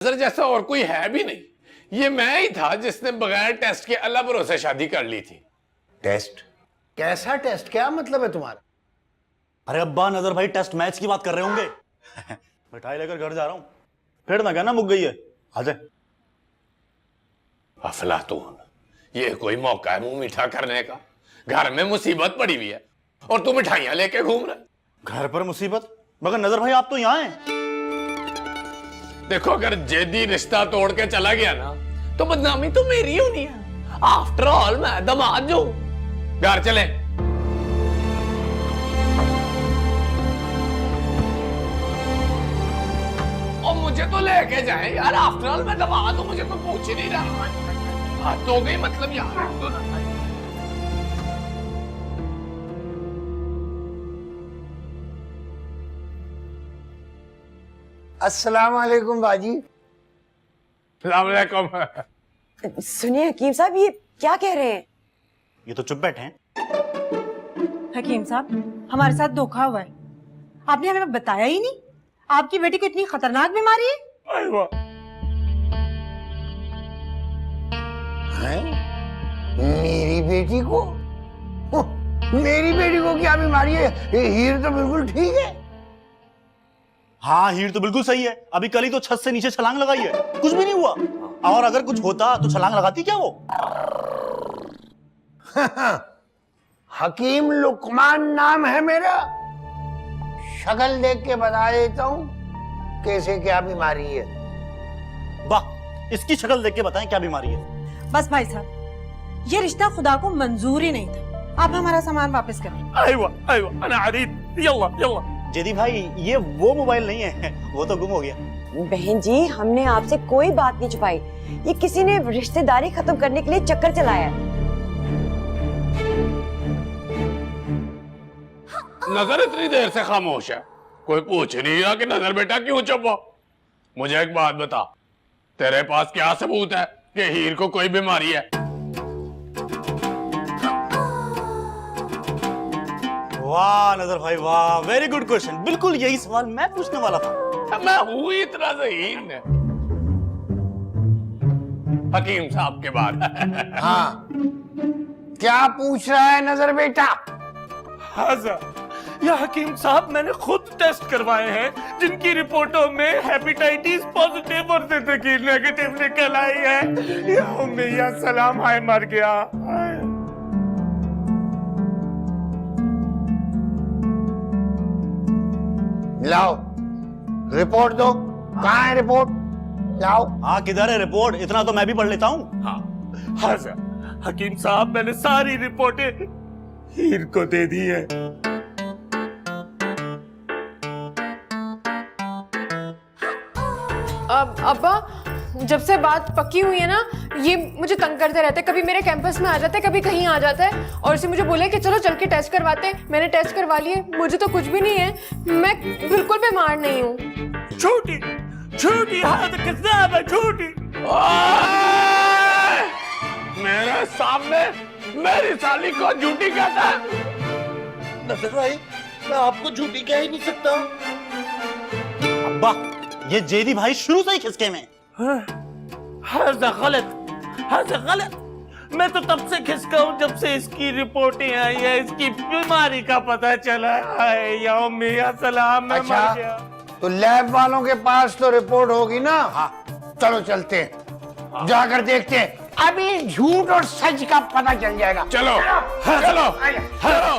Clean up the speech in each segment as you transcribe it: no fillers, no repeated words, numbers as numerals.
नजर जैसा और कोई है भी नहीं। ये मैं ही था जिसने बगैर टेस्ट के अल्लाह भरोसे शादी कर ली थी। टेस्ट? कैसा टेस्ट? क्या मतलब है तुम्हारा? अरे अब्बा, नजर भाई टेस्ट मैच की बात कर रहे होंगे। मिठाई लेकर घर जा रहा हूँ, फिर ना कहना मुक गई है। आजा। अफलातून, ये कोई मौका है मुंह मीठा करने का? घर में मुसीबत पड़ी हुई है और तू मिठाइयां लेके घूम रहा। घर पर मुसीबत? मगर नजर भाई आप तो यहाँ हैं। देखो, अगर जेदी रिश्ता तोड़ के चला गया ना तो बदनामी तो मेरी होनी है। आफ्टर ऑल मैं दामाद हूं। घर चले। और मुझे तो लेके जाए यार, आफ्टर ऑल मैं दामाद हूं, मुझे तो पूछ ही नहीं रहा। बात तो हो गई मतलब यार तो ना। अस्सलाम वालेकुम बाजी। सलाम अलैकुम। सुनिए हकीम साहब, ये क्या कह रहे हैं? ये तो चुप बैठे हैं। हकीम साहब, हमारे साथ धोखा हुआ है। आपने हमें बताया ही नहीं। आपकी बेटी को इतनी खतरनाक बीमारी है। हैं? मेरी बेटी को? मेरी बेटी को क्या बीमारी है? ये हीर तो बिल्कुल ठीक है। हाँ, हीर तो बिल्कुल सही है। अभी कल ही तो छत से नीचे छलांग लगाई है, कुछ भी नहीं हुआ। और अगर कुछ होता तो छलांग लगाती क्या वो? हकीम लुकमान नाम है मेरा। शक्ल देख के बता देता हूँ कैसे क्या बीमारी है। वाह, इसकी शक्ल देख के बताएं क्या बीमारी है। बस भाई साहब, ये रिश्ता खुदा को मंजूर ही नहीं था। आप हमारा सामान वापस करें। आइवा आइवा, अना अरीद। Yalla Yalla. जेदी भाई, ये वो मोबाइल नहीं है, वो तो गुम हो गया। बहन जी, हमने आपसे कोई बात नहीं छुपाई। ये किसी ने रिश्तेदारी खत्म करने के लिए चक्कर चलाया है। नजर इतनी देर से खामोश है, कोई पूछ नहीं रहा कि नजर बेटा क्यों चुप हो? मुझे एक बात बता, तेरे पास क्या सबूत है कि हीर को कोई बीमारी है? वाह नजर भाई वाह, वेरी गुड क्वेश्चन। बिल्कुल यही सवाल मैं पूछने वाला था। मैं हूं इतना ज़हीन। हकीम साहब के बाद। हाँ, क्या पूछ रहा है नजर बेटा? या हकीम साहब, मैंने खुद टेस्ट करवाए हैं जिनकी रिपोर्टों में हेपेटाइटिस पॉजिटिव और जिंदगी नेगेटिव निकल आई है। या उम्मी या सलाम, हाय मर गया। लाओ रिपोर्ट दो। कहाँ है रिपोर्ट? लाओ। हाँ, किधर है रिपोर्ट? इतना तो मैं भी पढ़ लेता हूँ। हाँ हकीम साहब, मैंने सारी रिपोर्टें हीर को दे दी है। अब्बा, जब से बात पक्की हुई है ना, ये मुझे तंग करते रहते। कभी मेरे कैंपस में आ जाता है, कभी कहीं आ जाता है और इसे मुझे बोले कि चलो चल के टेस्ट करवाते हैं। मैंने टेस्ट करवा लिए, मुझे तो कुछ भी नहीं है। मैं बिल्कुल बीमार नहीं हूँ। झूठी झूठी, हाथ किताब है झूठी। मेरे सामने मेरी साली को झूठी कहता है? नजर भाई, मैं आपको झूठी कह ही नहीं सकता। अब्बा, ये जेदी भाई शुरू से ही खिसके में। हाज़ा गलत। मैं तो तब से खिसका हूँ जब से इसकी रिपोर्टें आई है, इसकी बीमारी का पता चला है। या उम्मी या सलाम, मैं मर गया। तो लैब वालों के पास तो रिपोर्ट होगी ना? हाँ, चलो चलते हैं, जाकर देखते हैं। अभी झूठ और सच का पता चल जाएगा। चलो चलो चलो।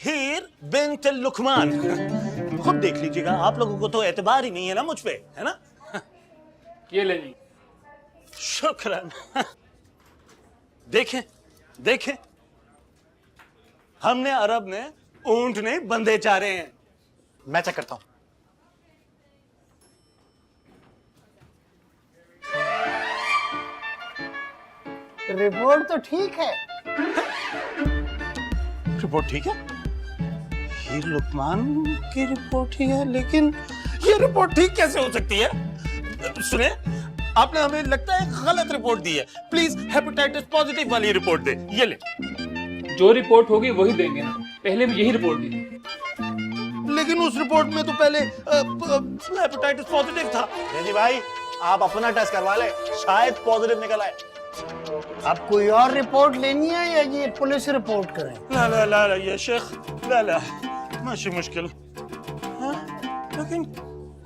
हीर बिन्त लुकमान। खुद देख लीजिएगा, आप लोगों को तो एतबार ही नहीं है ना मुझ पे, है ना? ये ले जी। शुक्रन। देखें देखें, हमने अरब ने ऊंट ने बंदे चारे हैं। मैं चेक करता हूँ। रिपोर्ट तो ठीक है। रिपोर्ट ठीक है, हीर लुकमान की रिपोर्ट ही है, लेकिन ये रिपोर्ट ठीक कैसे हो सकती है? सुने, आपने हमें लगता है गलत रिपोर्ट दी है। प्लीज हेपेटाइटिस पॉजिटिव वाली रिपोर्ट दे। ये ले। जो रिपोर्ट होगी वही देंगे ना, पहले भी यही रिपोर्ट दी थी। लेकिन उस रिपोर्ट में तो पहले हेपेटाइटिस पॉजिटिव था। जी भाई आप अपना टेस्ट करवा ले, शायद पॉजिटिव निकल आए। अब कोई और रिपोर्ट लेनी है या ये पुलिस रिपोर्ट करें? ला ला ला ला या शेख, ला ला माशी मुश्किल। हाँ लेकिन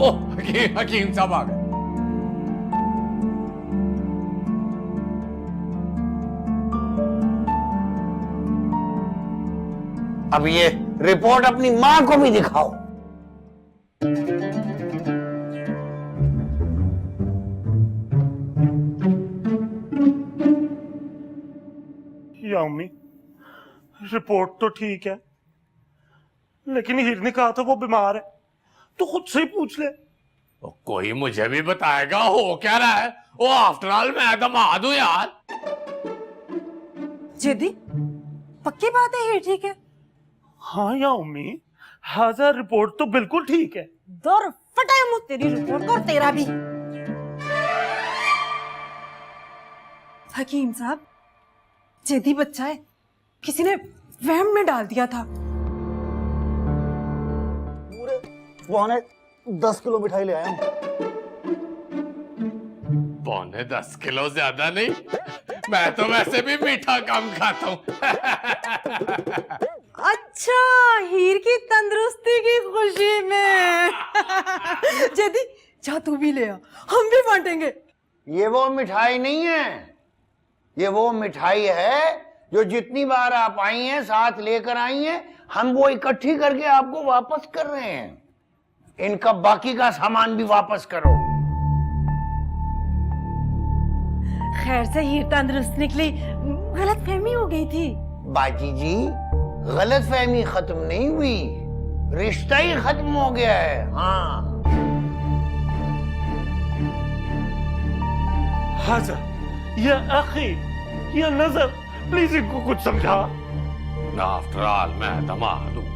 ओह हकीम साहब आ गए। अब ये रिपोर्ट अपनी माँ को भी दिखाओ। या अम्मी रिपोर्ट तो ठीक है, लेकिन हीर ने कहा था वो बीमार है, तो खुद से ही पूछ ले। तो कोई मुझे भी बताएगा हो क्या रहा है? वो आफ्टर ऑल मैं दामाद हूं यार। जेदी पक्की बात है ये ठीक है? हाँ या अम्मी हाजा रिपोर्ट तो बिल्कुल ठीक है। दौर फटाए मुंह तेरी रिपोर्ट और तेरा भी। हकीम साहब जेदी बच्चा है, किसी ने वहम में डाल दिया था। पूरे 10 किलो मिठाई ले आया हूँ। 10 किलो ज्यादा नहीं, मैं तो वैसे भी मीठा कम खाता हूँ। अच्छा हीर की तंदुरुस्ती की खुशी में। जेदी जा तू भी ले आ, हम भी बांटेंगे। ये वो मिठाई नहीं है, ये वो मिठाई है जो जितनी बार आप आई हैं साथ लेकर आई हैं, हम वो इकट्ठी करके आपको वापस कर रहे हैं। इनका बाकी का सामान भी वापस करो। खैर से हीर तंदुरुस्त निकली, गलत फहमी हो गई थी। बाजी जी गलत फहमी खत्म नहीं हुई, रिश्ता ही खत्म हो गया है। हाँ हाजा या अखी या नजर, प्लीज इनको कुछ समझा। आफ्टर ऑल मैं दामाद हूँ।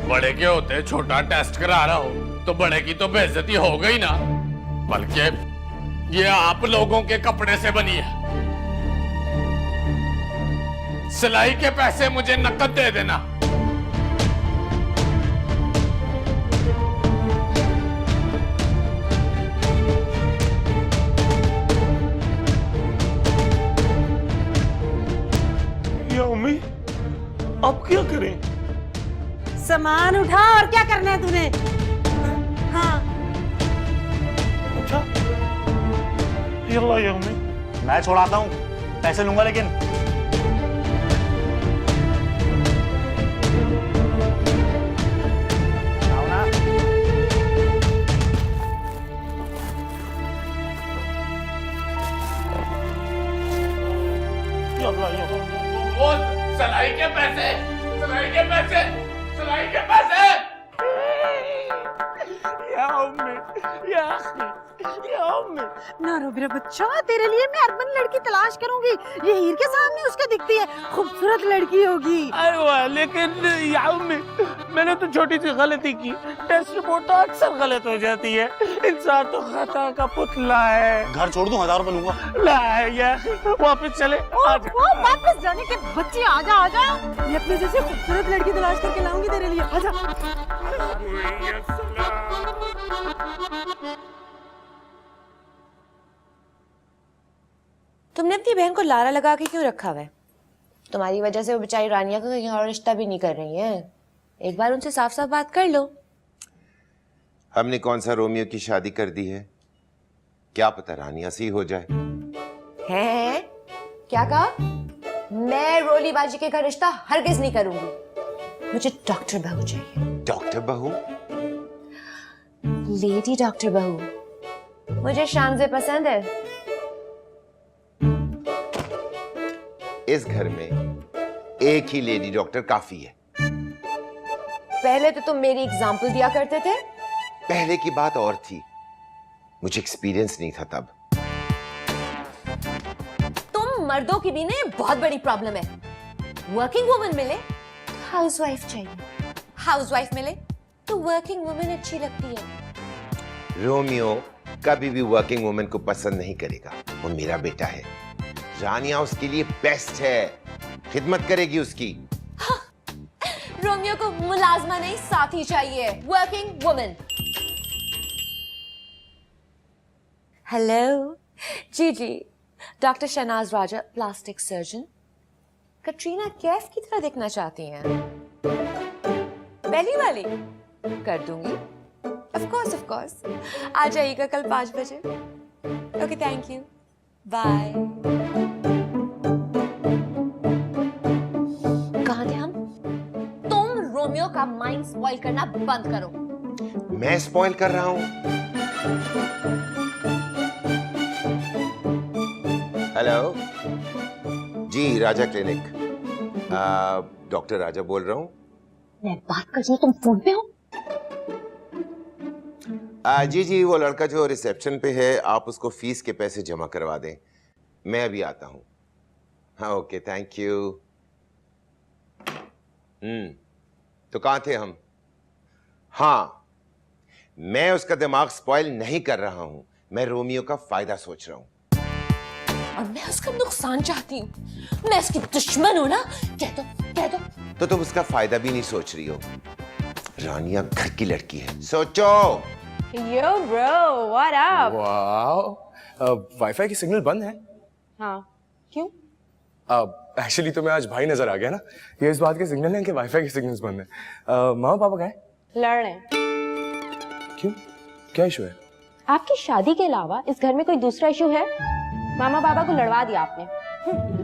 बड़े के होते छोटा टेस्ट करा रहा हो तो बड़े की तो बेइज्जती हो गई ना, बल्कि ये आप लोगों के कपड़े से बनी है। सिलाई के पैसे मुझे नकद दे देना। या अम्मी अब क्या करें? सामान उठा, और क्या करना है तूने? हाँ अच्छा यल्ला या अम्मी। मैं छोड़ाता हूँ, पैसे लूंगा लेकिन। आओ ना। यल्ला या अम्मी। वो सिलाई के पैसे, सिलाई के पैसे, सिलाई के पैसे। या अम्मी या अखी या अम्मी। ना रो मेरा बच्चा, तेरे लिए मैं अर्बन लड़की तलाश करूंगी। ये हीर के सामने उसके दिखती है, खूबसूरत लड़की होगी। अरे लेकिन या अम्मी मैंने तो छोटी सी गलती की, टेस्ट रिपोर्ट तो अक्सर गलत हो जाती है, इंसान तो खता का पुतला है। घर छोड़ दूं, 1000 रुपए लूंगा। ला या वापस चले। आजा। वो वापस जाने के बच्चे, आजा आजा, मैं अपने जैसे खूबसूरत लड़की तलाश करके लाऊंगी तेरे लिए, आजा। तुमने अपनी बहन को लारा लगा के क्यों रखा हुआ है? तुम्हारी वजह से वो बेचारी रानिया को कहीं और रिश्ता भी नहीं कर रही है। एक बार उनसे साफ साफ बात कर लो। हमने कौन सा रोमियो की शादी कर दी है, क्या पता रानिया सी हो जाए। हैं? क्या कहा? मैं रोली बाजी के घर रिश्ता हरगिज नहीं करूंगी। मुझे डॉक्टर बहू चाहिए। डॉक्टर बहू? लेडी डॉक्टर बहू। मुझे शान से पसंद है। इस घर में एक ही लेडी डॉक्टर काफी है। पहले तो तुम मेरी एग्जाम्पल दिया करते थे। पहले की बात और थी, मुझे एक्सपीरियंस नहीं था तब। तुम मर्दों की भी ना बहुत बड़ी प्रॉब्लम है। वर्किंग वुमन मिले हाउसवाइफ चाहिए, हाउसवाइफ मिले तो वर्किंग वुमेन अच्छी लगती है। रोमियो कभी भी वर्किंग वुमेन को पसंद नहीं करेगा। वो मेरा बेटा है। रानिया उसके लिए बेस्ट है, खिदमत करेगी उसकी। रोमियो को मुलाजमा नहीं साथी चाहिए, वर्किंग वुमेन। हेलो जी, डॉक्टर शहनाज राजा, प्लास्टिक सर्जन। कटरीना कैफ की तरह दिखना चाहती हैं? पहली वाली कर दूंगी। ऑफ कोर्स आ जाइएगा कल 5 बजे। Okay, thank you, bye. कहाँ थे हम? तुम रोमियो का माइंड स्पॉइल करना बंद करो। मैं स्पॉइल कर रहा हूं? हेलो जी, राजा क्लिनिक। डॉक्टर राजा बोल रहा हूं। मैं बात कर रही हूँ, तुम फोन पे हो? जी, वो लड़का जो रिसेप्शन पे है, आप उसको फीस के पैसे जमा करवा दें। मैं अभी आता हूं। हाँ, ओके, थैंक यू। तो कहाँ थे हम? हाँ, मैं उसका दिमाग स्पॉइल नहीं कर रहा हूं, मैं रोमियो का फायदा सोच रहा हूं। और मैं उसका नुकसान चाहती हूँ। मैं उसकी दुश्मन हूँ ना? कह दो। तो तुम उसका फायदा भी नहीं सोच रही हो। रानिया घर की लड़की है, सोचो। Yo bro, what up? Wow, wifi की सिग्नल बंद है। हाँ, क्यों? एक्चुअली तो मैं आज भाई नजर आ गया ना, ये इस बात के सिग्नल है कि वाईफाई की सिग्नल्स बंद है। मामा पापा कहाँ हैं? लड़ रहे हैं। क्यों, क्या इशू है? आपकी शादी के अलावा इस घर में कोई दूसरा इशू है? मामा बाबा को लड़वा दिया आपने।